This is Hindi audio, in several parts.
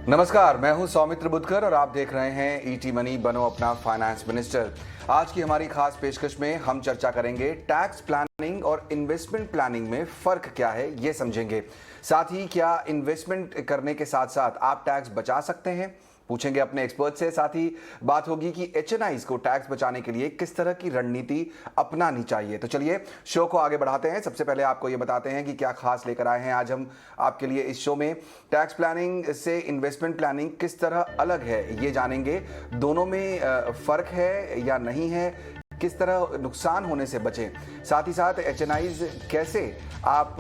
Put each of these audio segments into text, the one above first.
नमस्कार, मैं हूं सौमित्र बुद्धकर और आप देख रहे हैं ईटी मनी बनो अपना फाइनेंस मिनिस्टर। आज की हमारी खास पेशकश में हम चर्चा करेंगे टैक्स प्लानिंग और इन्वेस्टमेंट प्लानिंग में फर्क क्या है ये समझेंगे। साथ ही क्या इन्वेस्टमेंट करने के साथ साथ आप टैक्स बचा सकते हैं, पूछेंगे अपने एक्सपर्ट से। साथ ही बात होगी कि एचएनआईज को टैक्स बचाने के लिए किस तरह की रणनीति अपनानी चाहिए। तो चलिए शो को आगे बढ़ाते हैं। सबसे पहले आपको ये बताते हैं कि क्या खास लेकर आए हैं आज हम आपके लिए इस शो में। टैक्स प्लानिंग से इन्वेस्टमेंट प्लानिंग किस तरह अलग है ये जानेंगे। दोनों में फर्क है या नहीं है, किस तरह नुकसान होने से बचें। साथ ही साथ एचएनआईज कैसे आप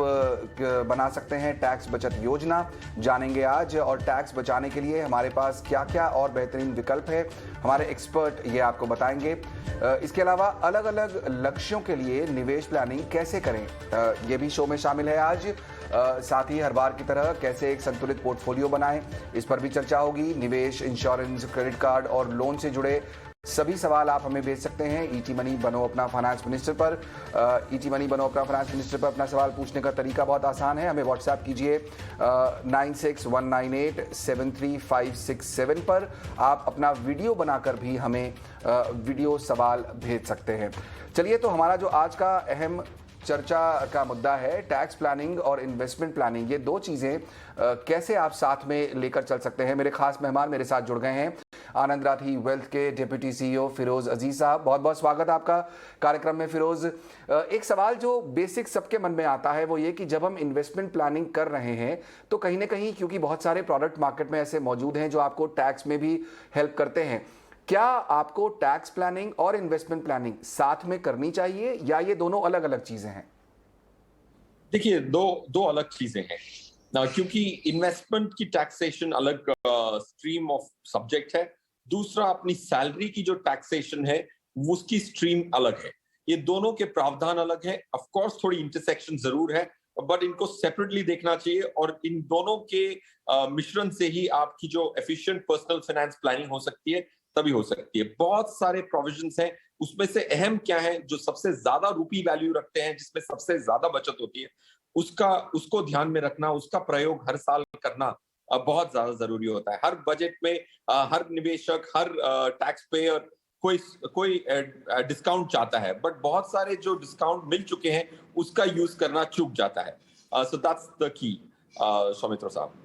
बना सकते हैं टैक्स बचत योजना, जानेंगे आज। और टैक्स बचाने के लिए हमारे पास क्या क्या और बेहतरीन विकल्प है, हमारे एक्सपर्ट ये आपको बताएंगे। इसके अलावा अलग अलग लक्ष्यों के लिए निवेश प्लानिंग कैसे करें, ये भी शो में शामिल है आज। साथ ही हर बार की तरह कैसे एक संतुलित पोर्टफोलियो बनाएं, इस पर भी चर्चा होगी। निवेश, इंश्योरेंस, क्रेडिट कार्ड और लोन से जुड़े सभी सवाल आप हमें भेज सकते हैं ईटी मनी बनो अपना फाइनेंस मिनिस्टर पर। ईटी मनी बनो अपना फाइनेंस मिनिस्टर पर अपना सवाल पूछने का तरीका बहुत आसान है। हमें व्हाट्सएप कीजिए 9619873567 पर। आप अपना वीडियो बनाकर भी हमें वीडियो सवाल भेज सकते हैं। चलिए, तो हमारा जो आज का अहम चर्चा का मुद्दा है टैक्स प्लानिंग और इन्वेस्टमेंट प्लानिंग, ये दो चीज़ें कैसे आप साथ में लेकर चल सकते हैं। मेरे खास मेहमान मेरे साथ जुड़ गए हैं। आनंद राठी वेल्थ के डिप्टी सीईओ फिरोज अजीज साहब, बहुत बहुत स्वागत आपका कार्यक्रम में। फिरोज, एक सवाल जो बेसिक सबके मन में आता है वो ये कि जब हम इन्वेस्टमेंट प्लानिंग कर रहे हैं तो कहीं ना कहीं, क्योंकि बहुत सारे प्रोडक्ट मार्केट में ऐसे मौजूद हैं जो आपको टैक्स में भी हेल्प करते हैं, क्या आपको टैक्स प्लानिंग और इन्वेस्टमेंट प्लानिंग साथ में करनी चाहिए या ये दोनों अलग अलग चीजें हैं? देखिए, दो अलग चीजें हैं क्योंकि इन्वेस्टमेंट की टैक्सेशन अलग स्ट्रीम ऑफ सब्जेक्ट है। दूसरा, अपनी सैलरी की जो टैक्सेशन है उसकी स्ट्रीम अलग है। ये दोनों के प्रावधान अलग है। ऑफ कोर्स थोड़ी इंटरसेक्शन जरूर है, बट इनको सेपरेटली देखना चाहिए और इन दोनों के मिश्रण से ही आपकी जो एफिशिएंट पर्सनल फाइनेंस प्लानिंग हो सकती है तभी हो सकती है। बहुत सारे प्रोविजंस हैं, उसमें से अहम क्या है, जो सबसे ज्यादा रूपी वैल्यू रखते हैं, जिसमें सबसे ज्यादा बचत होती है, उसको ध्यान में रखना, उसका प्रयोग हर साल करना बहुत ज्यादा जरूरी होता है। हर बजट में हर निवेशक, हर टैक्स पेयर कोई कोई डिस्काउंट चाहता है, बट बहुत सारे जो डिस्काउंट मिल चुके हैं उसका यूज करना चूक जाता है। So that's the key, Soumitra साहब।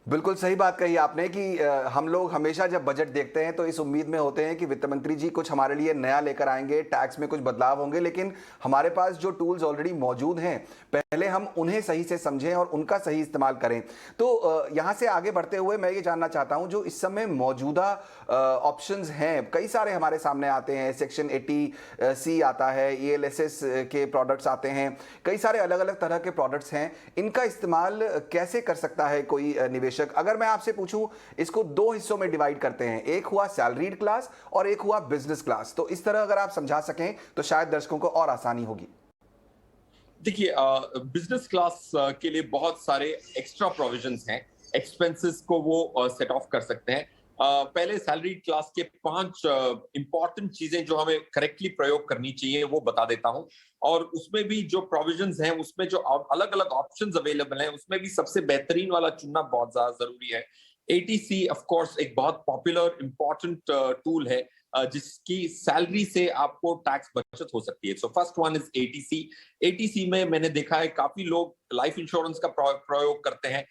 बिल्कुल सही बात कही आपने कि हम लोग हमेशा जब बजट देखते हैं तो इस उम्मीद में होते हैं कि वित्त मंत्री जी कुछ हमारे लिए नया लेकर आएंगे, टैक्स में कुछ बदलाव होंगे। लेकिन हमारे पास जो टूल्स ऑलरेडी मौजूद हैं, पहले हम उन्हें सही से समझें और उनका सही इस्तेमाल करें। तो यहाँ से आगे बढ़ते हुए मैं ये जानना चाहता हूँ, जो इस समय मौजूदा ऑप्शंस हैं, कई सारे हमारे सामने आते हैं। सेक्शन 80C आता है, ELSS के प्रोडक्ट्स आते हैं, कई सारे अलग अलग तरह के प्रोडक्ट्स हैं। इनका इस्तेमाल कैसे कर सकता है कोई निवेशक? अगर मैं आपसे पूछूं, इसको दो हिस्सों में डिवाइड करते हैं, एक हुआ सैलरीड क्लास और एक हुआ बिजनेस क्लास। तो इस तरह अगर आप समझा सकें तो शायद दर्शकों को और आसानी होगी। देखिए, बिजनेस क्लास के लिए बहुत सारे एक्स्ट्रा प्रोविजंस हैं। एक्सपेंसेस को वो सेट ऑफ कर सकते हैं। पहले सैलरी क्लास के 5 इंपॉर्टेंट चीजें जो हमें करेक्टली प्रयोग करनी चाहिए वो बता देता हूं। और उसमें भी जो प्रोविजंस हैं, उसमें जो अलग अलग ऑप्शंस अवेलेबल हैं, उसमें भी सबसे बेहतरीन वाला चुनना बहुत ज्यादा जरूरी है। एटीसी ऑफ कोर्स एक बहुत पॉपुलर इंपॉर्टेंट टूल है जिसकी सैलरी से आपको टैक्स बचत हो सकती है। So first one is ATC. ATC में मैंने देखा है काफी लोग लाइफ इंश्योरेंस का प्रयोग करते हैं।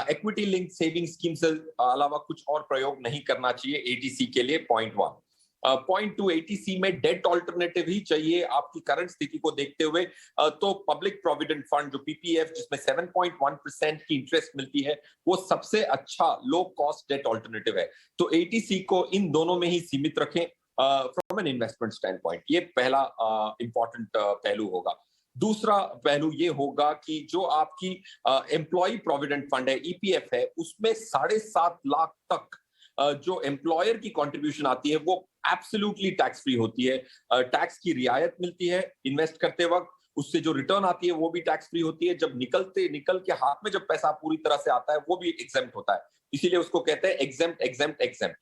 इक्विटी लिंक सेविंग स्कीम से अलावा कुछ और प्रयोग नहीं करना चाहिए एटीसी के लिए, पॉइंट 1। पॉइंट 2, एटीसी में डेट ऑल्टरनेटिव ही चाहिए आपकी करंट स्थिति को देखते हुए। तो पब्लिक प्रोविडेंट फंड जो पीपीएफ, जिसमें 7.1% की इंटरेस्ट मिलती है, वो सबसे अच्छा लो कॉस्ट डेट ऑल्टरनेटिव है। तो एटीसी को इन दोनों में ही सीमित रखें from an investment stand point. ये पहला इंपॉर्टेंट पहलू होगा। दूसरा पहलू ये होगा कि जो आपकी एम्प्लॉय प्रोविडेंट फंड है, ईपीएफ है, उसमें 7.5 लाख तक जो एम्प्लॉयर की कंट्रीब्यूशन आती है वो एब्सोल्युटली टैक्स फ्री होती है। टैक्स की रियायत मिलती है इन्वेस्ट करते वक्त, उससे जो रिटर्न आती है वो भी टैक्स फ्री होती है। जब निकल के हाथ में जब पैसा पूरी तरह से आता है वो भी एग्जेम्प्ट होता है, इसीलिए उसको कहते हैं एग्जेम्प्ट एग्जेम्प्ट एग्जेम्प्ट।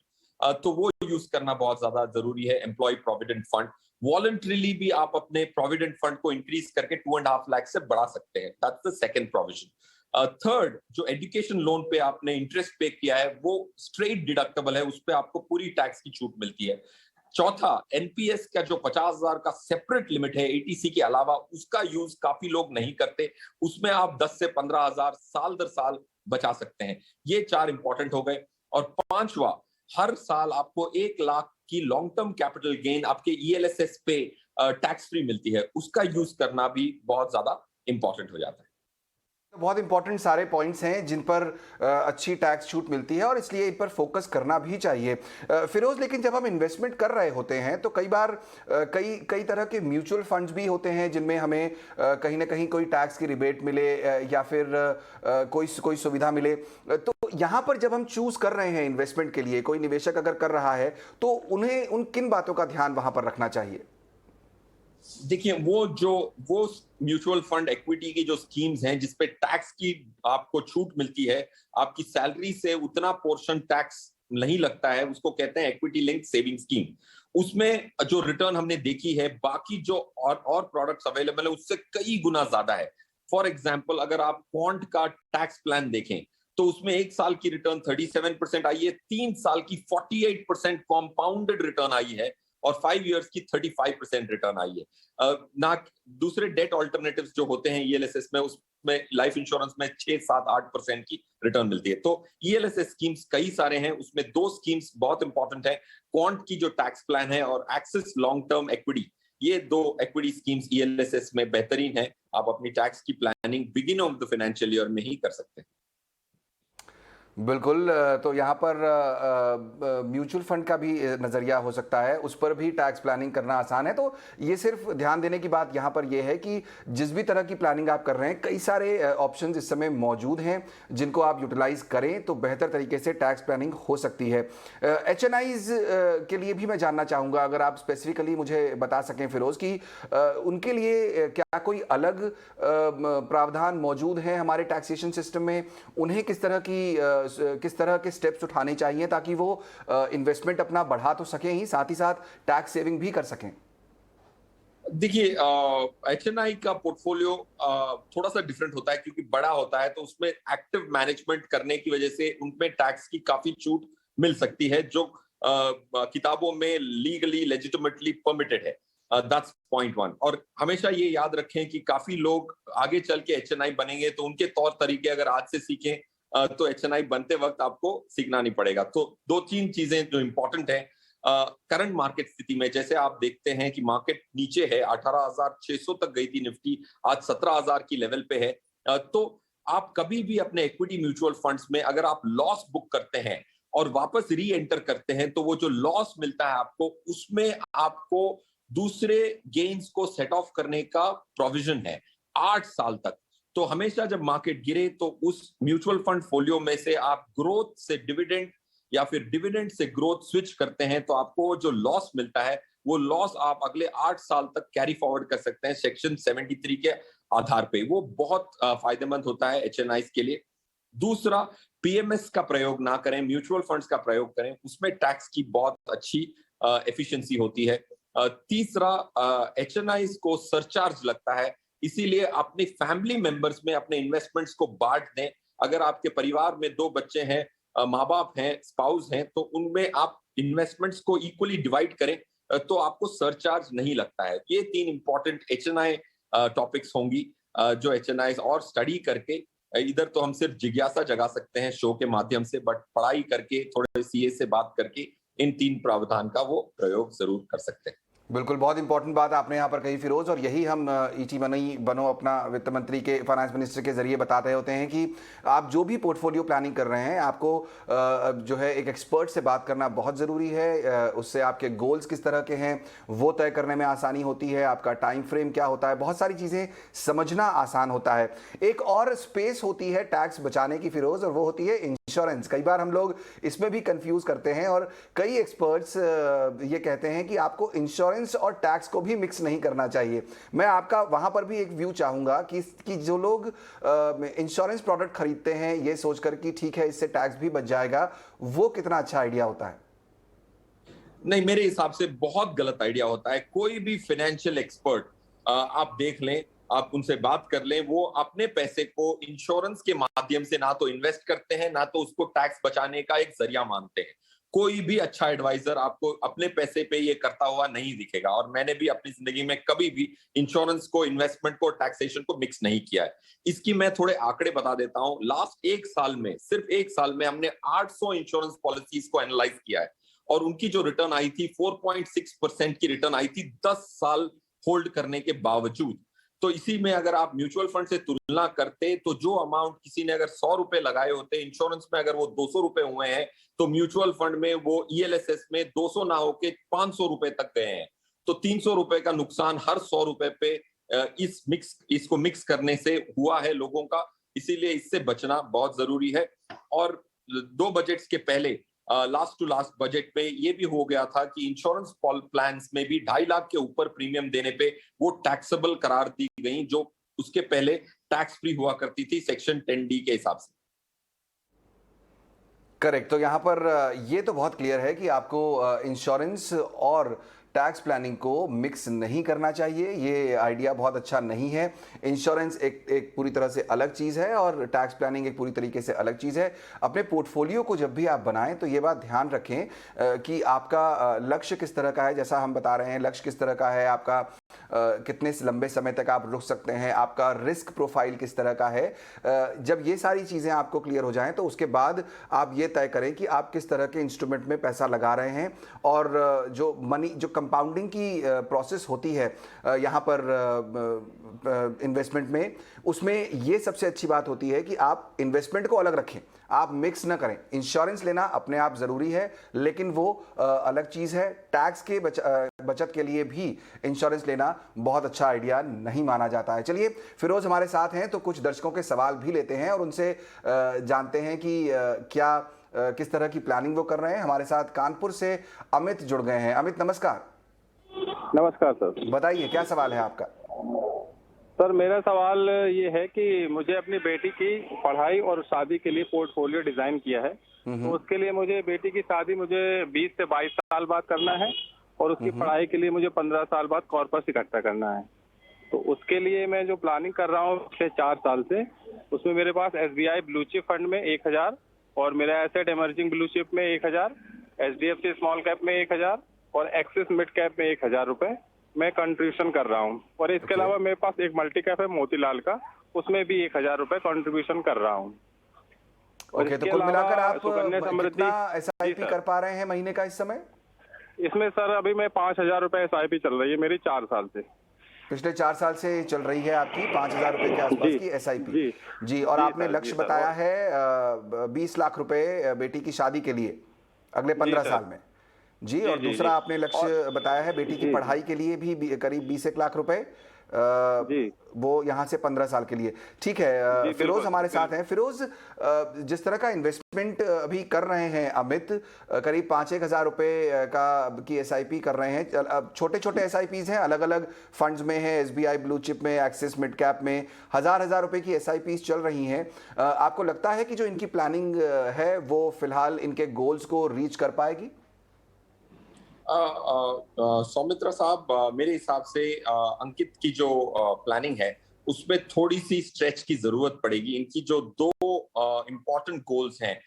तो वो यूज करना बहुत ज्यादा जरूरी है। एम्प्लॉय प्रोविडेंट फंड वॉलंटरीली भी आप अपने प्रोविडेंट फंड को इंक्रीज करके 2.5 लाख से बढ़ा सकते हैं। That's the second provision. Third, जो एजुकेशन लोन पे आपने इंटरेस्ट पे किया है वो स्ट्रेट डिडक्टेबल है, उस पे आपको पूरी टैक्स की छूट मिलती है। चौथा, एनपीएस का जो 50,000 का सेपरेट लिमिट है एटीसी के अलावा, उसका यूज काफी लोग नहीं करते, उसमें आप 10 से 15,000 साल दर साल बचा सकते हैं। ये 4 इंपॉर्टेंट हो गए। और पांचवा, हर साल आपको 1 लाख की लॉन्ग टर्म कैपिटल गेन आपके ईएलएसएस पे टैक्स फ्री मिलती है, उसका यूज करना भी बहुत ज्यादा इंपॉर्टेंट हो जाता है। तो बहुत इंपॉर्टेंट सारे पॉइंट्स हैं जिन पर अच्छी टैक्स छूट मिलती है और इसलिए इन पर फोकस करना भी चाहिए। फिरोज, लेकिन जब हम इन्वेस्टमेंट कर रहे होते हैं तो कई बार कई कई तरह के म्यूचुअल फंड्स भी होते हैं जिनमें हमें कहीं ना कहीं कोई टैक्स की रिबेट मिले या फिर कोई कोई सुविधा मिले। तो यहाँ पर जब हम चूज कर रहे हैं इन्वेस्टमेंट के लिए, कोई निवेशक अगर कर रहा है तो उन्हें उन किन बातों का ध्यान वहां पर रखना चाहिए? देखिए, वो म्यूचुअल फंड इक्विटी की जो स्कीम्स हैं जिसपे टैक्स की आपको छूट मिलती है, आपकी सैलरी से उतना पोर्शन टैक्स नहीं लगता है, उसको कहते हैं इक्विटी लिंक्ड सेविंग स्कीम। उसमें जो रिटर्न हमने देखी है, बाकी जो और प्रोडक्ट्स अवेलेबल है उससे कई गुना ज्यादा है। फॉर एग्जाम्पल, अगर आप क्वांट का टैक्स प्लान देखें तो उसमें 1 साल की रिटर्न 37% आई है, 3 साल की 48% कॉम्पाउंडेड रिटर्न आई है और 5 इयर्स की 35% रिटर्न आई है। ना दूसरे डेट ऑल्टरनेटिव्स जो होते हैं ईएलएसएस में, उसमें लाइफ इंश्योरेंस में 6, 7, 8% की रिटर्न मिलती है। तो ईएलएसएस स्कीम्स कई सारे हैं, उसमें 2 स्कीम्स बहुत इंपॉर्टेंट है, क्वांट की जो टैक्स प्लान है और एक्सिस लॉन्ग टर्म इक्विटी। ये 2 इक्विटी स्कीम्स ईएलएसएस में बेहतरीन है। आप अपनी टैक्स की planning beginning of the financial year में ही कर सकते हैं। बिल्कुल। तो यहाँ पर म्यूचुअल फंड का भी नज़रिया हो सकता है, उस पर भी टैक्स प्लानिंग करना आसान है। तो ये सिर्फ ध्यान देने की बात यहाँ पर ये है कि जिस भी तरह की प्लानिंग आप कर रहे हैं, कई सारे ऑप्शंस इस समय मौजूद हैं जिनको आप यूटिलाइज करें तो बेहतर तरीके से टैक्स प्लानिंग हो सकती है। एचएनआईज के लिए भी मैं जानना चाहूँगा, अगर आप स्पेसिफिकली मुझे बता सकें फिरोज़, कि उनके लिए क्या कोई अलग प्रावधान मौजूद है हमारे टैक्सेशन सिस्टम में? उन्हें किस तरह के स्टेप्स उठाने चाहिए ताकि वो इन्वेस्टमेंट अपना बढ़ा तो सकें ही, साथ टैक्स सेविंग भी कर सकें? देखिए, एचएनआई का पोर्टफोलियो थोड़ा सा डिफरेंट होता है क्योंकि बड़ा होता है, तो उसमें एक्टिव मैनेजमेंट करने की वजह से उनमें टैक्स की काफी छूट मिल सकती है जो किताबों में लीगली लेजिटिमेटली परमिटेड है। That's point one. और हमेशा ये याद रखें कि काफी लोग आगे चल के एचएनआई बनेंगे तो उनके तौर तरीके अगर आज से सीखें तो एचएनआई बनते वक्त आपको सीखना नहीं पड़ेगा। तो 2-3 चीजें जो इंपॉर्टेंट है करंट मार्केट स्थिति में, जैसे आप देखते हैं कि मार्केट नीचे है, 18,600 तक गई थी निफ्टी, आज 17,000 की लेवल पे है। तो आप कभी भी अपने इक्विटी म्यूचुअल फंड्स में अगर आप लॉस बुक करते हैं और वापस री एंटर करते हैं तो वो जो लॉस मिलता है आपको, उसमें आपको दूसरे गेन्स को सेट ऑफ करने का प्रोविजन है 8 साल तक। तो हमेशा जब मार्केट गिरे तो उस म्यूचुअल फंड फोलियो में से आप ग्रोथ से डिविडेंड या फिर डिविडेंड से ग्रोथ स्विच करते हैं तो आपको जो लॉस मिलता है वो लॉस आप अगले 8 साल तक कैरी फॉरवर्ड कर सकते हैं सेक्शन 73 के आधार पे। वो बहुत फायदेमंद होता है एचएनआई के लिए। दूसरा, पीएमएस का प्रयोग ना करें, म्यूचुअल फंड्स का प्रयोग करें, उसमें टैक्स की बहुत अच्छी एफिशिएंसी होती है। तीसरा, एचएनआई को सरचार्ज लगता है, इसीलिए अपनी फैमिली मेंबर्स में अपने इन्वेस्टमेंट्स को बांट दें। अगर आपके परिवार में 2 बच्चे हैं, माँ बाप हैं, स्पाउस हैं, तो उनमें आप इन्वेस्टमेंट्स को इक्वली डिवाइड करें तो आपको सरचार्ज नहीं लगता है। ये 3 इंपॉर्टेंट एचएनआई टॉपिक्स होंगी जो एचएनआई और स्टडी करके, इधर तो हम सिर्फ जिज्ञासा जगा सकते हैं शो के माध्यम से, बट पढ़ाई करके थोड़े सीए से बात करके इन 3 प्रावधान का वो प्रयोग जरूर कर सकते हैं। बिल्कुल, बहुत इंपॉर्टेंट बात आपने यहाँ पर कही फिरोज, और यही हम ईटी मनी बनो अपना वित्त मंत्री के, फाइनेंस मिनिस्टर के जरिए बताते होते हैं कि आप जो भी पोर्टफोलियो प्लानिंग कर रहे हैं, आपको जो है एक एक्सपर्ट से बात करना बहुत ज़रूरी है। उससे आपके गोल्स किस तरह के हैं वो तय करने में आसानी होती है, आपका टाइम फ्रेम क्या होता है, बहुत सारी चीज़ें समझना आसान होता है। एक और स्पेस होती है टैक्स बचाने की फिरोज, और वो होती है इंश्योरेंस। कई बार हम लोग इसमें भी कंफ्यूज करते हैं और कई एक्सपर्ट्स ये कहते हैं कि आपको इंश्योरेंस और टैक्स को भी मिक्स नहीं करना चाहिए। मैं आपका वहां पर भी एक व्यू चाहूंगा कि जो लोग इंश्योरेंस प्रोडक्ट खरीदते हैं ये सोचकर कि ठीक है इससे टैक्स भी बच जाएगा, वो कितना अच्छा आइडिया होता है? नहीं, मेरे हिसाब से बहुत गलत आइडिया होता है। कोई भी फाइनेंशियल एक्सपर्ट आप देख लें, आप उनसे बात कर लें, वो अपने पैसे को इंश्योरेंस के माध्यम से ना तो इन्वेस्ट करते हैं, ना तो उसको टैक्स बचाने का एक जरिया मानते हैं। कोई भी अच्छा एडवाइजर आपको अपने पैसे पे ये करता हुआ नहीं दिखेगा, और मैंने भी अपनी जिंदगी में कभी भी इंश्योरेंस को, इन्वेस्टमेंट को, टैक्सेशन को मिक्स नहीं किया है। इसकी मैं थोड़े आंकड़े बता देता हूं। लास्ट एक साल में, सिर्फ एक साल में हमने 800 इंश्योरेंस पॉलिसीज को एनालाइज किया है, और उनकी जो रिटर्न आई थी 4.6% की रिटर्न आई थी 10 साल होल्ड करने के बावजूद। तो इसी में अगर आप म्यूचुअल फंड से तुलना करते, तो जो अमाउंट किसी ने अगर 100 रुपए लगाए होते इंश्योरेंस में, अगर वो 200 रुपए हुए हैं, तो म्यूचुअल फंड में वो ईएलएसएस में 200 ना होके 500 रुपए तक गए हैं। तो 300 रुपए का नुकसान हर 100 रुपए पे इसको मिक्स करने से हुआ है लोगों का। इसीलिए इससे बचना बहुत जरूरी है। और 2 बजट्स के पहले, लास्ट टू लास्ट बजट में ये भी हो गया था कि इंश्योरेंस प्लान्स में भी 2.5 लाख के ऊपर प्रीमियम देने पे वो टैक्सेबल करार दी गई, जो उसके पहले टैक्स फ्री हुआ करती थी सेक्शन 10D के हिसाब से। करेक्ट। तो यहाँ पर ये तो बहुत क्लियर है कि आपको इंश्योरेंस और टैक्स प्लानिंग को मिक्स नहीं करना चाहिए। ये आइडिया बहुत अच्छा नहीं है। इंश्योरेंस एक पूरी तरह से अलग चीज़ है और टैक्स प्लानिंग एक पूरी तरीके से अलग चीज़ है। अपने पोर्टफोलियो को जब भी आप बनाएं तो ये बात ध्यान रखें कि आपका लक्ष्य किस तरह का है। जैसा हम बता रहे हैं, लक्ष्य किस तरह का है आपका, कितने लंबे समय तक आप रुक सकते हैं, आपका रिस्क प्रोफाइल किस तरह का है। जब ये सारी चीज़ें आपको क्लियर हो जाएं तो उसके बाद आप ये तय करें कि आप किस तरह के इंस्ट्रूमेंट में पैसा लगा रहे हैं। और जो कंपाउंडिंग की प्रोसेस होती है यहाँ पर इन्वेस्टमेंट में, उसमें ये सबसे अच्छी बात होती है कि आप इन्वेस्टमेंट को अलग रखें, आप मिक्स ना करें। इंश्योरेंस लेना अपने आप ज़रूरी है, लेकिन वो अलग चीज़ है। टैक्स के बचत के लिए भी इंश्योरेंस लेना बहुत अच्छा आइडिया नहीं माना जाता है। चलिए, फिरोज़ हमारे साथ हैं तो कुछ दर्शकों के सवाल भी लेते हैं और उनसे जानते हैं कि किस तरह की प्लानिंग वो कर रहे हैं। हमारे साथ कानपुर से अमित जुड़ गए हैं। अमित, नमस्कार। नमस्कार सर। बताइए, क्या सवाल है आपका? सर, मेरा सवाल ये है कि मुझे अपनी बेटी की पढ़ाई और शादी के लिए पोर्टफोलियो डिजाइन किया है। तो उसके लिए मुझे बेटी की शादी मुझे 20 से 22 साल बाद करना है, और उसकी पढ़ाई के लिए मुझे 15 साल बाद कॉर्पस इकट्ठा करना है। तो उसके लिए मैं जो प्लानिंग कर रहा हूँ पिछले 4 साल से, उसमें मेरे पास एसबीआई ब्लू चिप फंड में 1000, और मेरा एसेट इमर्जिंग ब्लू चिप में 1000, एचडीएफसी स्मॉल कैप में 1000 और एक्सिस मिड कैप में 1000 रुपए मैं कंट्रीब्यूशन कर रहा हूँ। और इसके अलावा मेरे पास एक मल्टी कैप है मोतीलाल का, उसमें भी 1000 रुपए कंट्रीब्यूशन कर रहा हूँ। ओके, तो कुल मिलाकर आप कितना एसआईपी कर पा रहे हैं महीने का इस समय? इसमें सर अभी मैं 5000 रुपए एसआईपी चल रही है मेरी 4 साल से। पिछले 4 साल से चल रही है आपकी 5000 रुपए के आसपास की एसआईपी जी। और आपने लक्ष्य बताया है 20 लाख रुपए बेटी की शादी के लिए अगले 15 साल में जी। और दूसरा आपने लक्ष्य बताया है बेटी की पढ़ाई के लिए भी करीब 20 लाख रुपए, वो यहाँ से 15 साल के लिए। ठीक है, फिरोज हमारे साथ हैं। फिरोज, जिस तरह का इन्वेस्टमेंट अभी कर रहे हैं अमित, करीब 5-1 हज़ार रुपए की एसआईपी कर रहे हैं। अब छोटे छोटे एसआईपीज हैं, अलग अलग फंड्स में है, एसबीआई ब्लू चिप में, एक्सिस मिड कैप में हजार रुपए की एसआईपीज चल रही हैं। आपको लगता है कि जो इनकी प्लानिंग है वो फिलहाल इनके गोल्स को रीच कर पाएगी? सौमित्र साहब, मेरे हिसाब से अंकित की जो प्लानिंग है उसमें थोड़ी सी स्ट्रेच की जरूरत पड़ेगी। इनकी जो 2 इम्पोर्टेंट गोल्स हैं,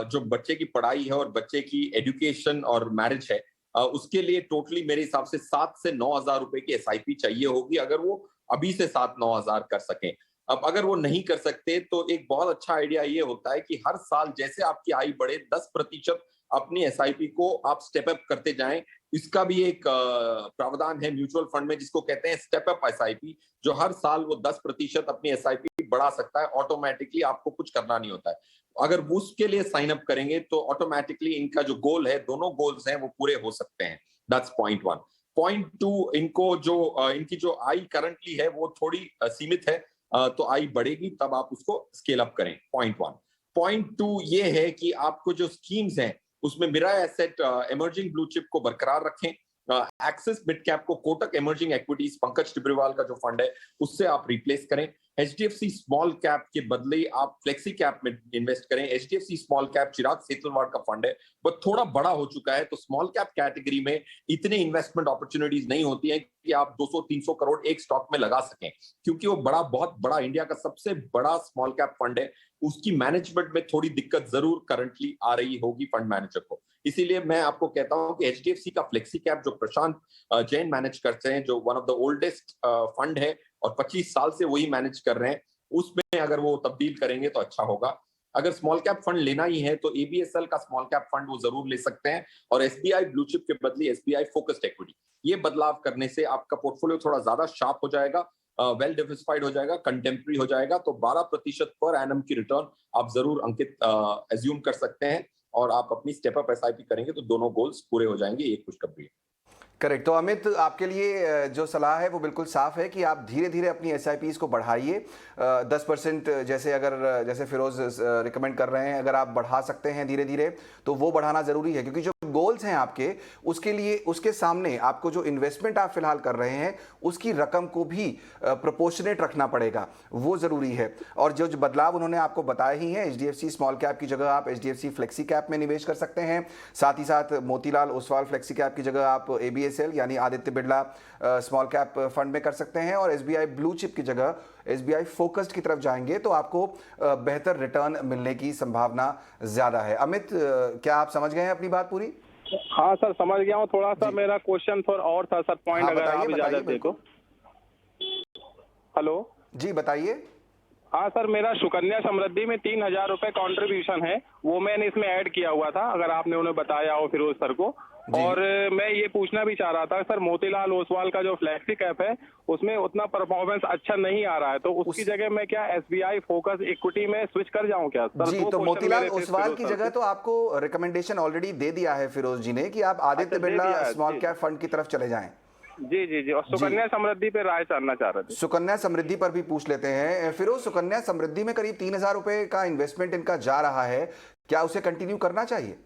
जो बच्चे की पढ़ाई है और बच्चे की एजुकेशन और मैरिज है, उसके लिए टोटली मेरे हिसाब से 7 से 9 हजार रुपए की एसआईपी चाहिए होगी, अगर वो अभी से 7-9 हजार कर सकें। अब अगर वो नहीं कर सकते तो एक बहुत अच्छा आइडिया ये होता है कि हर साल जैसे आपकी आय बढ़े 10% अपनी एसआईपी को आप स्टेप अप करते जाएं। इसका भी एक प्रावधान है म्यूचुअल फंड में जिसको कहते हैं स्टेप अप एसआईपी, जो हर साल वो 10% अपनी एसआईपी बढ़ा सकता है ऑटोमेटिकली, आपको कुछ करना नहीं होता है। अगर वो उसके लिए साइन अप करेंगे तो ऑटोमेटिकली इनका जो गोल है, दोनों गोल्स हैं, वो पूरे हो सकते हैं। That's point 1। पॉइंट 2, इनको जो इनकी जो आय करंटली है वो थोड़ी सीमित है, तो आय बढ़ेगी तब आप उसको स्केल अप करें। पॉइंट 1। पॉइंट 2 ये है कि आपको जो स्कीम्स हैं उसमें मेरा एसेट इमर्जिंग ब्लू चिप को बरकरार रखें, एक्सिस मिड कैप को कोटक इमर्जिंग इक्विटीज पंकज टिब्रीवाल का जो फंड है उससे आप रिप्लेस करें। एचडीएफसी स्मॉल कैप के बदले आप फ्लेक्सी कैप में इन्वेस्ट करें। एचडीएफसी स्मॉल कैप चिराग सेतलवाड़ का फंड है, वो थोड़ा बड़ा हो चुका है, तो स्मॉल कैप कैटेगरी में इतने इन्वेस्टमेंट अपॉर्चुनिटीज नहीं होती है कि आप 200-300 करोड़ एक स्टॉक में लगा सकें, क्योंकि वो बहुत बड़ा इंडिया का सबसे बड़ा स्मॉल कैप फंड है। उसकी मैनेजमेंट में थोड़ी दिक्कत जरूर करंटली आ रही होगी फंड मैनेजर को। इसीलिए मैं आपको कहता हूं कि एचडीएफसी का फ्लेक्सी कैप जो प्रशांत जैन मैनेज करते हैं, जो one of the oldest fund है और 25 साल से वही मैनेज कर रहे हैं, उसमें अगर वो तब्दील करेंगे तो अच्छा होगा। अगर स्मॉल कैप फंड लेना ही है तो एबीएसएल का स्मॉल कैप फंड वो जरूर ले सकते हैं, और एसबीआई ब्लू चिप के बदले एसबीआई फोकस्ड इक्विटी, ये बदलाव करने से आपका पोर्टफोलियो थोड़ा ज्यादा शार्प हो जाएगा, वेल डिवर्सिफाइड हो जाएगा, कंटेम्प्रेरी हो जाएगा। तो 12% पर एनम की रिटर्न आप जरूर अंकित एज्यूम कर सकते हैं, और आप अपनी स्टेप अप एसआईपी करेंगे तो दोनों गोल्स पूरे हो जाएंगे। ये खुशखबरी है। करेक्ट। तो अमित, आपके लिए जो सलाह है वो बिल्कुल साफ है कि आप धीरे धीरे अपनी एसआईपीज़ को बढ़ाइए। 10% जैसे फिरोज रिकमेंड कर रहे हैं, अगर आप बढ़ा सकते हैं धीरे धीरे तो वो बढ़ाना ज़रूरी है, क्योंकि जो गोल्स हैं आपके, उसके लिए उसके सामने आपको जो इन्वेस्टमेंट आप फिलहाल कर रहे हैं उसकी रकम को भी प्रोपोर्शनेट रखना पड़ेगा, वो ज़रूरी है। और जो बदलाव उन्होंने आपको बताए ही हैं, एचडीएफसी स्मॉल कैप की जगह आप एचडीएफसी फ्लेक्सी कैप में निवेश कर सकते हैं, साथ ही साथ मोतीलाल ओसवाल फ्लेक्सी कैप की जगह आप एबीएसएल यानी Aditya Birla small cap fund में कर सकते हैं, और एसबीआई ब्लू चिप की जगह एसबीआई फोकस्ड की तरफ जाएंगे तो आपको बेहतर रिटर्न मिलने की संभावना ज्यादा है। अमित, क्या आप समझ गए हैं अपनी बात पूरी? हाँ सर, समझ गया हूँ। थोड़ा सा मेरा क्वेश्चन थोड़ा और था सर, पॉइंट अगर आप इजाजत दे तो। हेलो जी, बताइए। हाँ सर, मेरा सुकन्या समृद्धि में 3,000 रुपए कॉन्ट्रीब्यूशन है, वो मैंने इसमें ऐड किया हुआ था, अगर आपने उन्हें बताया हो फिरोज सर को। और मैं ये पूछना भी चाह रहा था सर, मोतीलाल ओसवाल का जो फ्लेक्सी कैप है उसमें उतना परफॉर्मेंस अच्छा नहीं आ रहा है, तो उसकी जगह मैं क्या एसबीआई फोकस इक्विटी में स्विच कर जाऊं क्या सर? जी, तो मोतीलाल ओसवाल की जगह तो आपको रिकमेंडेशन ऑलरेडी दे दिया है फिरोज जी ने कि आप Aditya Birla small cap fund की तरफ चले जाएं। जी जी जी, और सुकन्या समृद्धि पे राय जानना चाह रहे थे। सुकन्या समृद्धि पर भी पूछ लेते हैं फिरोज। सुकन्या समृद्धि में करीब 3,000 रुपए का इन्वेस्टमेंट इनका जा रहा है, क्या उसे कंटिन्यू करना चाहिए?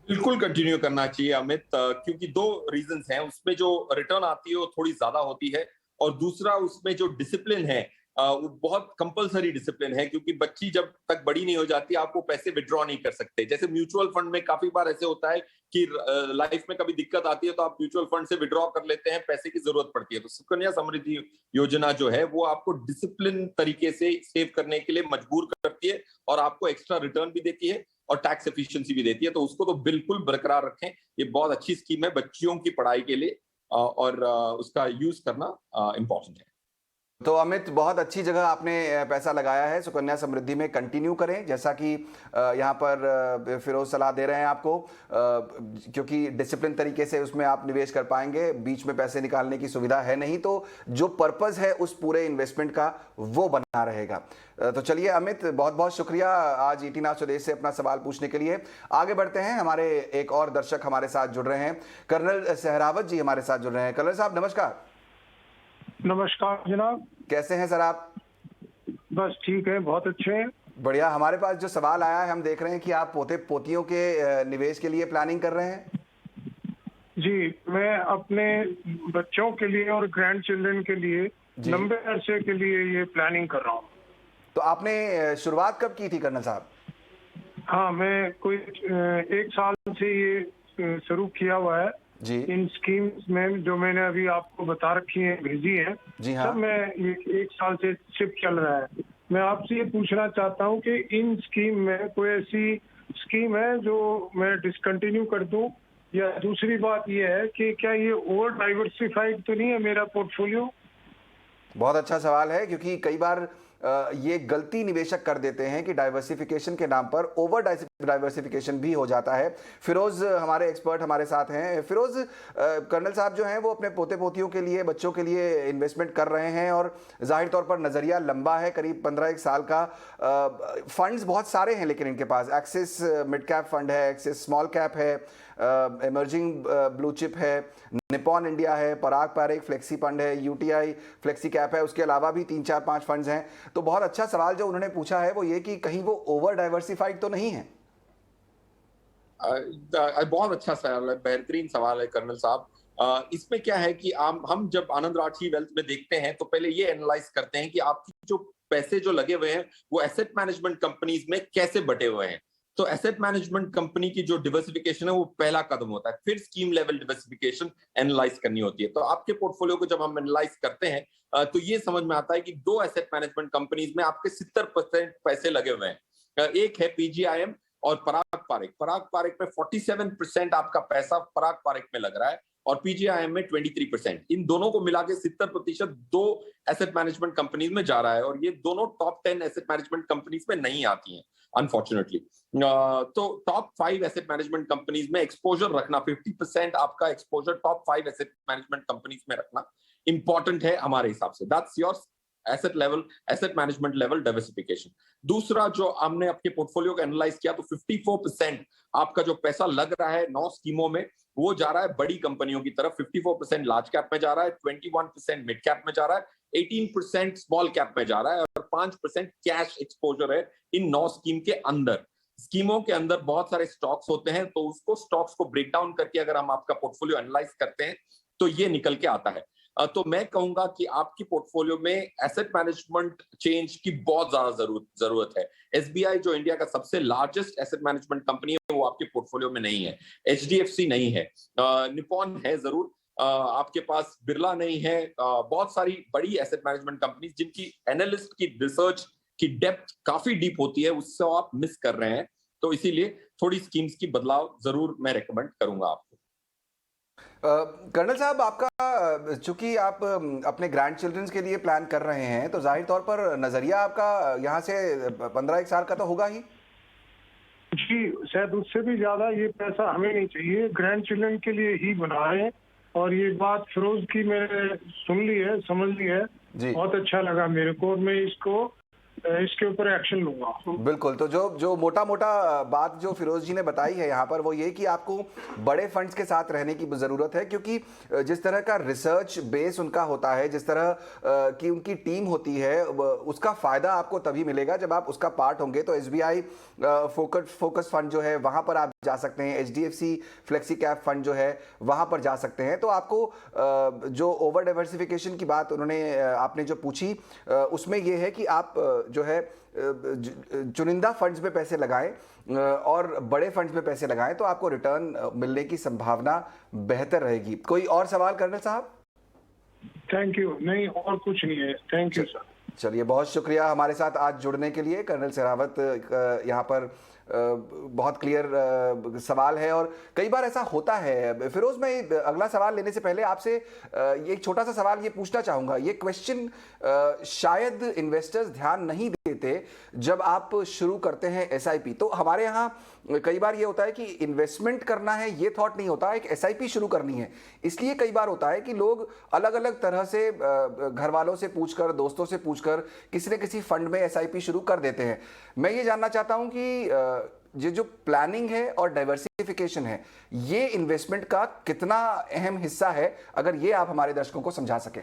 बिल्कुल कंटिन्यू करना चाहिए अमित, क्योंकि दो रीजंस हैं। उसमें जो रिटर्न आती है वो थोड़ी ज्यादा होती है, और दूसरा उसमें जो डिसिप्लिन है वो बहुत कंपलसरी डिसिप्लिन है, क्योंकि बच्ची जब तक बड़ी नहीं हो जाती आप वो पैसे विड्रॉ नहीं कर सकते। जैसे म्यूचुअल फंड में काफी बार ऐसे होता है कि लाइफ में कभी दिक्कत आती है तो आप म्यूचुअल फंड से विड्रॉ कर लेते हैं, पैसे की जरूरत पड़ती है। तो सुकन्या समृद्धि योजना जो है वो आपको डिसिप्लिन तरीके से सेव करने के लिए मजबूर करती है, और आपको एक्स्ट्रा रिटर्न भी देती है और टैक्स एफिशिएंसी भी देती है। तो उसको तो बिल्कुल बरकरार रखें, ये बहुत अच्छी स्कीम है बच्चियों की पढ़ाई के लिए, और उसका यूज करना इंपॉर्टेंट है। तो अमित, बहुत अच्छी जगह आपने पैसा लगाया है, सुकन्या समृद्धि में कंटिन्यू करें, जैसा कि यहाँ पर फिरोज सलाह दे रहे हैं आपको, क्योंकि डिसिप्लिन तरीके से उसमें आप निवेश कर पाएंगे, बीच में पैसे निकालने की सुविधा है नहीं, तो जो पर्पस है उस पूरे इन्वेस्टमेंट का वो बना रहेगा। तो चलिए अमित, बहुत बहुत शुक्रिया आज ईटी नाउ स्वदेश से अपना सवाल पूछने के लिए। आगे बढ़ते हैं, हमारे एक और दर्शक हमारे साथ जुड़ रहे हैं, कर्नल सहरावत जी हमारे साथ जुड़ रहे हैं। कर्नल साहब नमस्कार। नमस्कार जनाब, कैसे हैं सर आप? बस ठीक है, बहुत अच्छे हैं। बढ़िया। हमारे पास जो सवाल आया है, हम देख रहे हैं कि आप पोते पोतियों के निवेश के लिए प्लानिंग कर रहे हैं। जी, मैं अपने बच्चों के लिए और ग्रैंड चिल्ड्रन के लिए लंबे अरसे के लिए ये प्लानिंग कर रहा हूँ। तो आपने शुरुआत कब की थी कर्नल साहब? हाँ, मैं कोई 1 साल से ये शुरू किया हुआ है जी। इन स्कीम्स में जो मैंने अभी आपको बता रखी है, भेजी है। जी हाँ। सब में ये 1 साल से शिप चल रहा है। मैं आपसे ये पूछना चाहता हूँ कि इन स्कीम में कोई ऐसी स्कीम है जो मैं डिसकंटिन्यू कर दूं, या दूसरी बात ये है कि क्या ये ओवर डाइवर्सिफाइड तो नहीं है मेरा पोर्टफोलियो? बहुत अच्छा सवाल है, क्योंकि कई बार ये गलती निवेशक कर देते हैं कि डाइवर्सिफिकेशन के नाम पर ओवर डाइवर्सिफिकेशन भी हो जाता है। फिरोज हमारे एक्सपर्ट हमारे साथ हैं। फिरोज, कर्नल साहब जो हैं वो अपने पोते पोतियों के लिए, बच्चों के लिए इन्वेस्टमेंट कर रहे हैं, और जाहिर तौर पर नज़रिया लंबा है, करीब 15-1 साल का। फंड्स बहुत सारे हैं लेकिन इनके पास एक्सिस मिड कैप फंड है, एक्सिस स्मॉल कैप है, इमर्जिंग ब्लू चिप है, निपॉन इंडिया है, पराग पारेख फ्लेक्सी फंड है, यूटीआई फ्लेक्सी कैप है, उसके अलावा भी 3-4-5 फंड्स हैं। तो बहुत अच्छा सवाल जो उन्होंने पूछा है वो ये कि कहीं वो ओवर डाइवर्सिफाइड तो नहीं है। बहुत अच्छा सवाल है, बेहतरीन सवाल है कर्नल साहब। इसमें क्या है कि हम जब आनंद राठी वेल्थ में देखते हैं तो पहले ये एनालाइज करते हैं कि आपकी जो पैसे जो लगे हुए हैं वो एसेट मैनेजमेंट कंपनीज में कैसे बटे हुए हैं। तो एसेट मैनेजमेंट कंपनी की जो डिवर्सिफिकेशन है वो पहला कदम होता है, फिर स्कीम लेवल डिवर्सिफिकेशन एनालाइज करनी होती है। तो आपके पोर्टफोलियो को जब हम एनालाइज करते हैं तो ये समझ में आता है कि दो एसेट मैनेजमेंट कंपनीज में आपके 70% पैसे लगे हुए हैं। एक है पीजीआईएम और पराग पारेख में 47% आपका पैसा पराग पारेख में लग रहा है और पीजीआईएम में 23%। इन दोनों को मिला के 70% दो एसेट मैनेजमेंट कंपनीज में जा रहा है और ये दोनों टॉप 10 एसेट मैनेजमेंट कंपनीज में नहीं आती हैं अनफॉर्चुनेटली। तो टॉप 5 एसेट मैनेजमेंट कंपनीज में एक्सपोजर रखना, 50% आपका exposure top 5 asset management companies में रखना इंपॉर्टेंट है हमारे हिसाब से। That's your asset management level diversification. दूसरा जो हमने अपने पोर्टफोलियो को एनालाइज किया तो 54% आपका जो पैसा लग रहा है 9 स्कीमों में वो जा रहा है बड़ी कंपनियों की तरफ। 54% लार्ज कैप में जा रहा है, 21% मिड कैप में जा रहा है, 18% स्मॉल कैप में जा रहा है और 5% कैश एक्सपोजर है इन 9 स्कीम के अंदर। स्कीमों के अंदर बहुत सारे स्टॉक्स होते हैं तो उसको स्टॉक्स को ब्रेक डाउन करके अगर हम आपका पोर्टफोलियो एनालाइज करते हैं तो ये निकल के आता है। तो मैं कहूंगा कि आपकी पोर्टफोलियो में एसेट मैनेजमेंट चेंज की बहुत ज्यादा जरूरत है। एसबीआई जो इंडिया का सबसे लार्जेस्ट एसेट मैनेजमेंट कंपनी है वो आपके पोर्टफोलियो में नहीं है। एचडीएफसी नहीं है, निपॉन है जरूर, आपके पास बिरला नहीं है। बहुत सारी बड़ी एसेट मैनेजमेंट कंपनीज जिनकी एनालिस्ट की रिसर्च की डेप्थ काफी डीप होती है उससे आप मिस कर रहे हैं। तो इसीलिए थोड़ी स्कीम्स की बदलाव जरूर मैं रेकमेंड करूंगा आपको। कर्नल साहब, आपका चूंकि आप अपने ग्रैंड चिल्ड्रंस के लिए प्लान कर रहे हैं तो जाहिर तौर पर नजरिया आपका यहाँ से 15-1 साल का तो होगा ही। जी, शायद उससे भी ज्यादा ये पैसा हमें नहीं चाहिए, ग्रैंड चिल्ड्रन के लिए ही बना है। और ये बात फिरोज की मैंने सुन ली है, समझ ली है, बहुत अच्छा लगा मेरे को और मैं इसके ऊपर एक्शन लूंगा। बिल्कुल। तो जो मोटा बात जो फिरोज जी ने बताई है यहाँ पर वो ये कि आपको बड़े फंड्स के साथ रहने की जरूरत है, क्योंकि जिस तरह का रिसर्च बेस उनका होता है, जिस तरह की उनकी टीम होती है, उसका फायदा आपको तभी मिलेगा जब आप उसका पार्ट होंगे। तो एसबीआई फोकस फंड जो है वहां पर आप जा सकते हैं, एचडीएफसी फ्लेक्सी कैप फंड जो है वहां पर जा सकते हैं। तो आपको जो ओवर डाइवर्सिफिकेशन की बात आपने जो पूछी उसमें यह है कि आप जो है चुनिंदा फंड्स में पैसे लगाएं और बड़े फंड्स में पैसे लगाएं तो आपको रिटर्न मिलने की संभावना बेहतर रहेगी। कोई और सवाल कर्नल साहब? Thank you. नहीं, और कुछ नहीं है, थैंक यू सर। चलिए, बहुत शुक्रिया हमारे साथ आज जुड़ने के लिए। कर्नल सहरावत यहाँ पर बहुत क्लियर सवाल है और कई बार ऐसा होता है। फिरोज, मैं अगला सवाल लेने से पहले आपसे ये एक छोटा सा सवाल ये पूछना चाहूँगा। ये क्वेश्चन शायद इन्वेस्टर्स ध्यान नहीं देते जब आप शुरू करते हैं एसआईपी। तो हमारे यहाँ कई बार ये होता है कि इन्वेस्टमेंट करना है ये थॉट नहीं होता, एक एसआईपी शुरू करनी है। इसलिए कई बार होता है कि लोग अलग अलग तरह से घर वालों से पूछकर, दोस्तों से पूछकर किसी न किसी फंड में एसआईपी शुरू कर देते हैं। मैं ये जानना चाहता हूं कि ये जो प्लानिंग है और डाइवर्सिफिकेशन है ये इन्वेस्टमेंट का कितना अहम हिस्सा है, अगर ये आप हमारे दर्शकों को समझा सकें।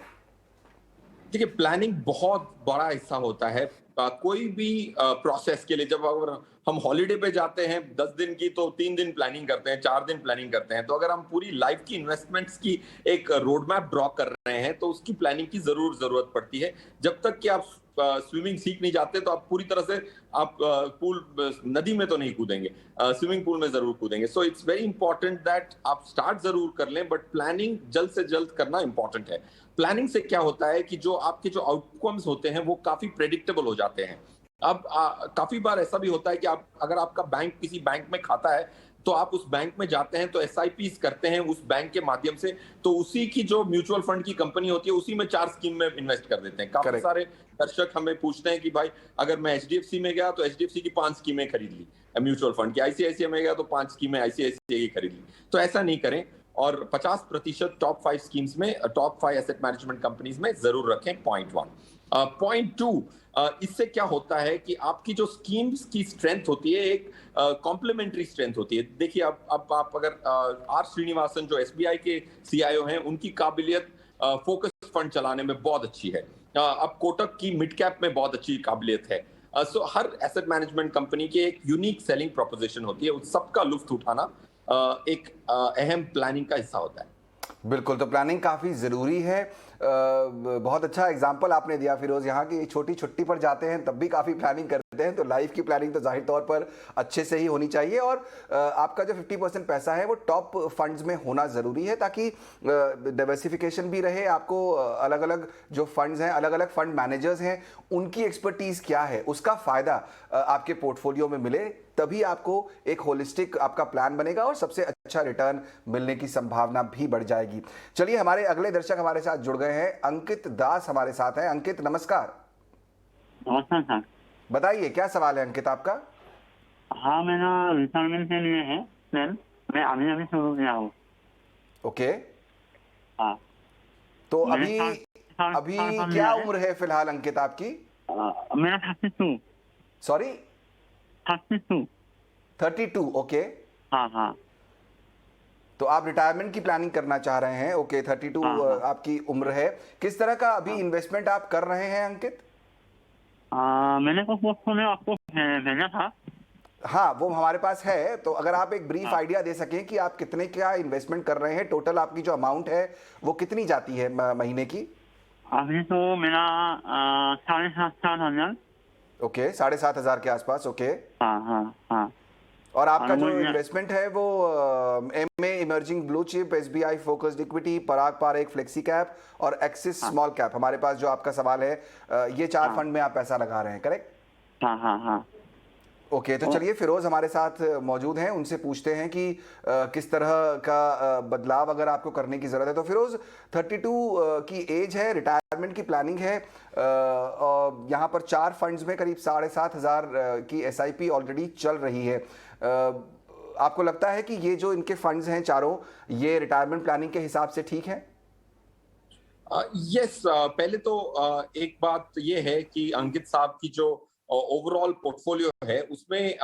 देखिए, प्लानिंग बहुत बड़ा हिस्सा होता है कोई भी प्रोसेस के लिए। जब अगर हम हॉलीडे पे जाते हैं 10 दिन की तो 3 दिन प्लानिंग करते हैं, 4 दिन प्लानिंग करते हैं। तो अगर हम पूरी लाइफ की इन्वेस्टमेंट्स की एक रोड मैप ड्रॉ कर रहे हैं तो उसकी प्लानिंग की जरूरत पड़ती है। जब तक कि आप स्विमिंग सीख नहीं जाते तो आप पूरी तरह से आप नदी में तो नहीं कूदेंगे, स्विमिंग पूल में जरूर कूदेंगे। So it's very important that आप स्टार्ट जरूर कर लें, बट प्लानिंग जल्द से जल्द करना इंपॉर्टेंट है। प्लानिंग से क्या होता है कि जो आपके जो आउटकम्स होते हैं वो काफी प्रेडिक्टेबल हो जाते हैं। अब काफी बार ऐसा भी होता है कि अगर आपका किसी बैंक में खाता है तो आप उस बैंक में जाते हैं तो एसआईपीस करते हैं उस बैंक के माध्यम से, तो उसी की जो म्यूचुअल फंड की कंपनी होती है उसी में 4 स्कीम में इन्वेस्ट कर देते हैं। काफी सारे दर्शक हमें पूछते हैं कि भाई अगर मैं एचडीएफसी में गया तो एचडीएफसी की 5 स्कीमें खरीद ली म्यूचुअल फंड की, आईसीआईसीआई में गया तो 5 स्कीमें आईसीआईसीआई की खरीद ली। तो ऐसा नहीं करें और 50% टॉप 5 स्कीम्स में, टॉप 5 एसेट मैनेजमेंट कंपनीज में जरूर रखें। पॉइंट 1। पॉइंट 2, इससे क्या होता है कि आपकी जो स्कीम्स की स्ट्रेंथ होती है एक कॉम्प्लीमेंट्री स्ट्रेंथ होती है। देखिए, अब आप अगर आर श्रीनिवासन जो एसबीआई के सीआईओ हैं उनकी काबिलियत फोकस फंड चलाने में बहुत अच्छी है। अब कोटक की मिड कैप में बहुत अच्छी काबिलियत है। सो हर एसेट मैनेजमेंट कंपनी की एक यूनिक सेलिंग प्रोपोजिशन होती है, उस सबका लुत्फ उठाना एक अहम प्लानिंग का हिस्सा होता है। बिल्कुल, तो प्लानिंग काफ़ी ज़रूरी है। बहुत अच्छा एग्जाम्पल आपने दिया फिरोज़, यहाँ की छोटी छुट्टी पर जाते हैं तब भी काफ़ी प्लानिंग करते हैं, तो लाइफ की प्लानिंग तो जाहिर तौर पर अच्छे से ही होनी चाहिए। और आपका जो 50% पैसा है वो टॉप फंड्स में होना ज़रूरी है ताकि डाइवर्सिफिकेशन भी रहे। आपको अलग अलग जो फंड्स हैं, अलग अलग फंड मैनेजर्स हैं, उनकी एक्सपर्टीज़ क्या है उसका फ़ायदा आपके पोर्टफोलियो में मिले, तभी आपको एक होलिस्टिक आपका प्लान बनेगा और सबसे अच्छा रिटर्न मिलने की संभावना भी बढ़ जाएगी। चलिए, हमारे अगले दर्शक हमारे साथ जुड़ गए हैं। अंकित दास हमारे साथ हैं। अंकित, नमस्कार। नमस्कार सर। बताइए क्या सवाल है अंकित आपका? हाँ, मैंने रिटायरमेंट के लिए है प्लान, मैं अभी अभी शुरू किया हूँ। ओके, हाँ, तो मैंने अभी साल क्या है। उम्र है फिलहाल अंकित आपकी? मेरा 32। सॉरी, 32। 32। ओके, हाँ हाँ तो आप रिटायरमेंट की प्लानिंग करना चाह रहे हैं। ओके, 32 हाँ, हाँ। आपकी उम्र है। किस तरह का अभी इन्वेस्टमेंट आप कर रहे हैं अंकित? मैंने को पोर्टफोलियो आपको भेजा था। हाँ, वो हमारे पास है। तो अगर आप एक ब्रीफ आइडिया दे सकें कि आप कितने क्या इन्वेस्टमेंट कर रहे हैं, टोटल आपकी जो अमाउंट है वो कितनी जाती है महीने की? अभी तो मेरा 7,500। ओके, 7,500 के आसपास। ओके, हाँ हाँ हाँ। और आपका जो मुझे- इन्वेस्टमेंट है वो MA emerging blue chip, SBI focused equity, Parag Parekh flexi cap और एक्सिस स्मॉल कैप, हमारे पास जो आपका सवाल है ये 4 फंड में आप पैसा लगा रहे हैं, करेक्ट? हाँ हाँ हाँ। ओके, तो चलिए फिरोज हमारे साथ मौजूद हैं, उनसे पूछते हैं कि किस तरह का बदलाव अगर आपको करने की ज़रूरत है। तो फिरोज, 32 की एज है, रिटायरमेंट की प्लानिंग है, और यहाँ पर 4 फंड्स में करीब 7,500 की एसआईपी ऑलरेडी चल रही है। आपको लगता है कि ये जो इनके फंड्स हैं चारों, ये रिटायरमेंट प्लानिंग के हिसाब से ठीक है? यस, पहले तो एक बात ये है कि अंकित साहब की जो ओवरऑल पोर्टफोलियो है उसमें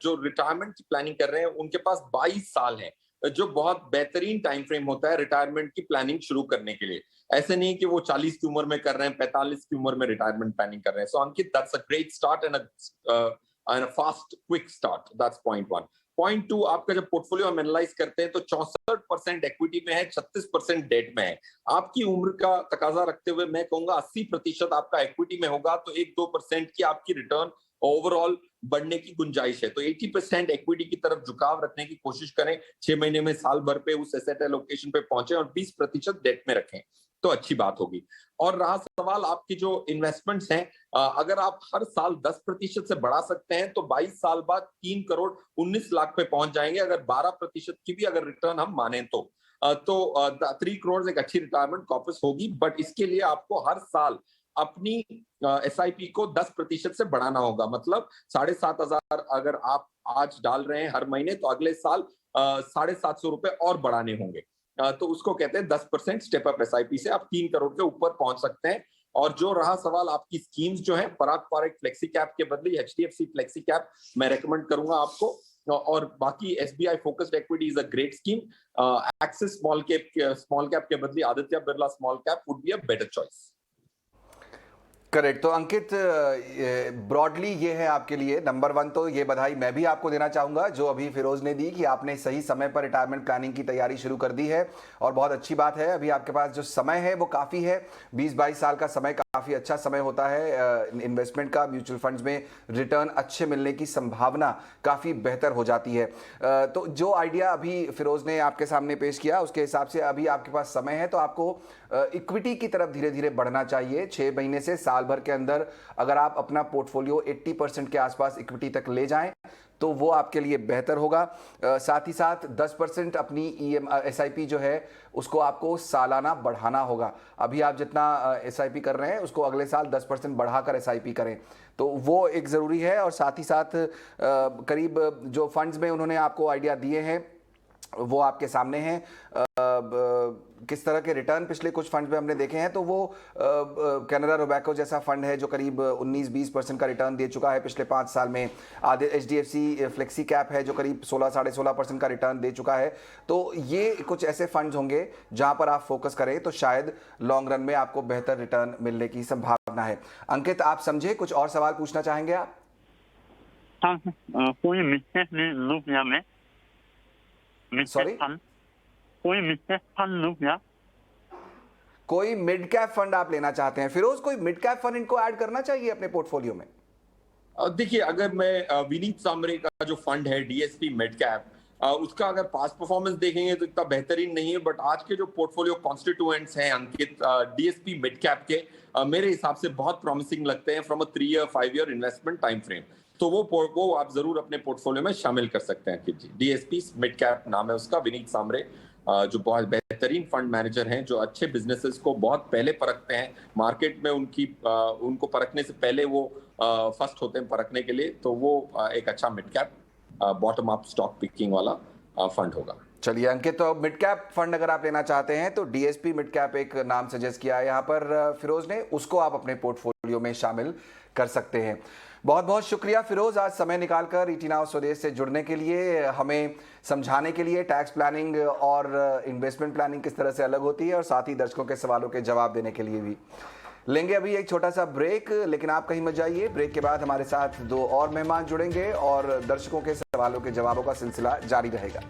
जो रिटायरमेंट की प्लानिंग कर रहे हैं उनके पास 22 साल है, जो बहुत बेहतरीन टाइम फ्रेम होता है रिटायरमेंट की प्लानिंग शुरू करने के लिए। ऐसे नहीं कि वो 40 की उम्र में कर रहे हैं, 45 की उम्र में रिटायरमेंट प्लानिंग कर रहे हैं। So Ankit, that's a great start and a fast quick start. That's point 1। Point 2, आपका जब पोर्टफोलियो हम एनालाइज करते हैं तो 64% इक्विटी में है, 36% डेट में है। आपकी उम्र का तकाजा रखते हुए मैं कहूंगा 80% आपका इक्विटी में होगा, तो 1-2% की आपकी रिटर्न ओवरऑल बढ़ने की गुंजाइश है। तो 80% इक्विटी की तरफ झुकाव रखने की कोशिश करें, 6 महीने में, साल भर पे उस एसेट एलोकेशन पे पहुंचे और 20% डेट में रखें तो अच्छी बात होगी। और रहा सवाल आपकी जो इन्वेस्टमेंट्स हैं, अगर आप हर साल 10% से बढ़ा सकते हैं तो 22 साल बाद 3 करोड़ 19 लाख पे पहुंच जाएंगे। अगर 12% की भी अगर रिटर्न हम माने तो 3 करोड़ एक अच्छी रिटायरमेंट कॉर्पस होगी। बट इसके लिए आपको हर साल अपनी एसआईपी को 10% से बढ़ाना होगा। मतलब 7,500 अगर आप आज डाल रहे हैं हर महीने, तो अगले साल 750 रुपए और बढ़ाने होंगे। तो उसको कहते हैं 10% स्टेप अप एसआईपी से आप 3 करोड़ के ऊपर पहुंच सकते हैं। और जो रहा सवाल आपकी स्कीम्स जो है, पराग पारेख फ्लेक्सी कैप के बदले एचडीएफसी फ्लेक्सी कैप मैं रेकमेंड करूंगा आपको। और बाकी SBI focused equity is a great scheme. Axis small cap के बदले Aditya Birla small cap would be a better choice. Correct. तो अंकित, ब्रॉडली ये है आपके लिए नंबर 1। तो ये बधाई मैं भी आपको देना चाहूँगा जो अभी फिरोज ने दी कि आपने सही समय पर रिटायरमेंट प्लानिंग की तैयारी शुरू कर दी है, और बहुत अच्छी बात है। अभी आपके पास जो समय है वो काफ़ी है, 20-22 साल का समय काफ़ी अच्छा समय होता है इन्वेस्टमेंट का। म्यूचुअल फंड्स में रिटर्न अच्छे मिलने की संभावना काफ़ी बेहतर हो जाती है। तो जो आइडिया अभी फिरोज ने आपके सामने पेश किया उसके हिसाब से अभी आपके पास समय है, तो आपको इक्विटी की तरफ धीरे धीरे बढ़ना चाहिए। 6 महीने से साल भर के अंदर अगर आप अपना पोर्टफोलियो 80% के आसपास इक्विटी तक ले जाएं तो वो आपके लिए बेहतर होगा। साथ ही साथ 10% अपनी एसआईपी जो है उसको आपको सालाना बढ़ाना होगा। अभी आप जितना एसआईपी कर रहे हैं उसको अगले साल 10% बढ़ाकर एसआईपी करें, तो वो एक ज़रूरी है। और साथ ही साथ करीब जो फंड्स में उन्होंने आपको आइडिया दिए हैं वो आपके सामने हैं। किस तरह के रिटर्न पिछले कुछ फंड में हमने देखे हैं, तो वो कैनरा रोबैको जैसा फंड है जो करीब 19-20% का रिटर्न दे चुका है पिछले 5 साल में। आधे HDFC फ्लेक्सी कैप है जो करीब 16-16.5% का रिटर्न दे चुका है। तो ये कुछ ऐसे फंड्स होंगे जहां पर आप फोकस करें तो शायद लॉन्ग रन में आपको बेहतर रिटर्न मिलने की संभावना है। अंकित, आप समझे, कुछ और सवाल पूछना चाहेंगे आप? हाँ, कोई मिस्टेक में लूँ क्या मैं? Sorry? कोई मिस्टेक फंड लूँ क्या? कोई मिड कैप फंड आप लेना चाहते हैं? फिरोज, कोई मिड कैप फंड इनको ऐड करना चाहिए अपने पोर्टफोलियो में? देखिए, अगर मैं विनीत सामरे का जो फंड है DSP मिड कैप, उसका अगर पास्ट परफॉर्मेंस देखेंगे तो इतना बेहतरीन नहीं है, बट आज के जो पोर्टफोलियो कॉन्स्टिट्यूएंट्स हैं अंकित, DSP मिड कैप के मेरे हिसाब से बहुत प्रॉमिसिंग लगते हैं from a 3 year 5 year investment time frame. तो वो आप जरूर अपने पोर्टफोलियो में शामिल कर सकते हैं अंकित जी। DSP मिड कैप नाम है उसका। विनीत सामरे जो बहुत बेहतरीन फंड मैनेजर हैं, जो अच्छे बिजनेसेस को बहुत पहले परखते हैं, मार्केट में उनको परखने से पहले वो फर्स्ट होते हैं परखने के लिए। तो वो एक अच्छा mid cap bottom up stock picking वाला फंड होगा। चलिए अंकित, तो मिड कैप फंड अगर आप लेना चाहते हैं तो DSP मिड कैप एक नाम सजेस्ट किया है यहाँ पर फिरोज ने, उसको आप अपने पोर्टफोलियो में शामिल कर सकते हैं। बहुत बहुत शुक्रिया फिरोज, आज समय निकालकर ET Now स्वदेश से जुड़ने के लिए, हमें समझाने के लिए टैक्स प्लानिंग और इन्वेस्टमेंट प्लानिंग किस तरह से अलग होती है, और साथ ही दर्शकों के सवालों के जवाब देने के लिए भी। लेंगे अभी एक छोटा सा ब्रेक, लेकिन आप कहीं मत जाइए। ब्रेक के बाद हमारे साथ 2 और मेहमान जुड़ेंगे और दर्शकों के सवालों के जवाबों का सिलसिला जारी रहेगा।